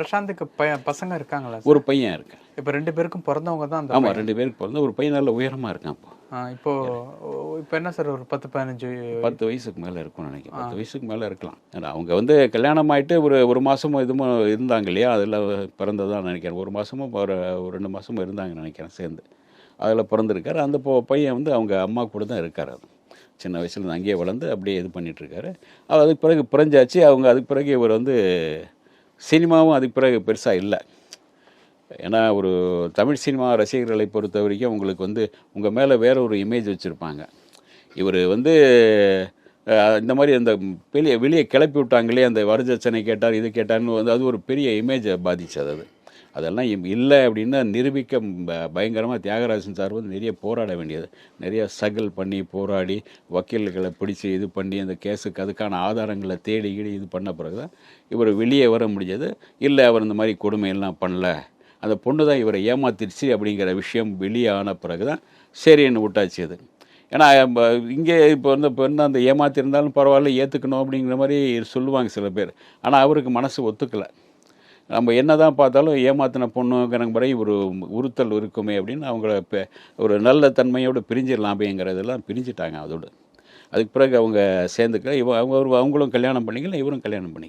பிரசாந்துக்கு பசங்க இருக்காங்களா? ஒரு பையன் இருக்கேன். இப்போ 2 பேருக்கும் பிறந்தவங்க தான் அந்த ஆமாம், 2 பேருக்கு பிறந்த ஒரு பையன் நல்ல உயரமாக இருக்கான். இப்போ இப்போ என்ன சார் ஒரு 10 வயசுக்கு மேலே இருக்கும்னு நினைக்கிறேன். 10 வயசுக்கு மேலே இருக்கலாம். ஏன்னா அவங்க கல்யாணம் ஆகிட்டு ஒரு மாதமோ இதுமோ இருந்தாங்க இல்லையா, அதில் பிறந்ததான் நினைக்கிறேன். ஒரு மாதமோ ஒரு 2 மாதமோ இருந்தாங்கன்னு நினைக்கிறேன் சேர்ந்து. அதில் பிறந்திருக்காரு. அந்த பையன் அவங்க அம்மா கூட தான் இருக்கார். அது சின்ன வயசுலேருந்து அங்கேயே வளர்ந்து அப்படியே இது பண்ணிகிட்ருக்காரு. அதுக்கு பிறகு பிறந்தாச்சு. அதுக்கு பிறகு இவர் சினிமாவும் அதுக்கு பிறகு பெருசாக இல்லை. ஏன்னா ஒரு தமிழ் சினிமா ரசிகர்களை பொறுத்த வரைக்கும் உங்களுக்கு உங்கள் மேலே வேற ஒரு இமேஜ் வச்சுருப்பாங்க. இவர் இந்த மாதிரி அந்த வெளியே கிளப்பி விட்டாங்களே, அந்த வரதட்சணை கேட்டார், இது கேட்டார்னு அது ஒரு பெரிய இமேஜை பாதித்தது. அதெல்லாம் இல்லை அப்படின்னா நிரூபிக்க பயங்கரமாக தியாகராஜன் சார் நிறைய போராட வேண்டியது, நிறைய ஸ்ட்ரகிள் பண்ணி போராடி வக்கீல்களை பிடிச்சி இது பண்ணி அந்த கேஸுக்கு அதுக்கான ஆதாரங்களை தேடி இது பண்ண பிறகு தான் இவர் வெளியே வர முடிஞ்சது. இல்லை, அவர் இந்த மாதிரி கொடுமையெல்லாம் பண்ணல, அந்த பொண்ணு தான் இவரை ஏமாத்திடுச்சு அப்படிங்கிற விஷயம் வெளியே ஆன பிறகு தான் சரின்னு விட்டாச்சு. அது ஏன்னா இங்கே இப்போ அந்த ஏமாத்திருந்தாலும் பரவாயில்ல, ஏற்றுக்கணும் அப்படிங்கிற மாதிரி சொல்லுவாங்க சில பேர். ஆனால் அவருக்கு மனசு ஒத்துக்கலை. நம்ம என்ன தான் பார்த்தாலும் ஏமாத்தின பொண்ணுங்கிற முறை ஒரு உறுத்தல் இருக்குமே அப்படின்னு அவங்கள ஒரு நல்ல தன்மையோடு பிரிஞ்சிடலாமேங்கிறதெல்லாம் பிரிஞ்சிட்டாங்க. அதுக்கு பிறகு அவங்க சேர்ந்துக்க அவங்களும் கல்யாணம் பண்ணிக்கல, இவரும் கல்யாணம் பண்ணிக்கல.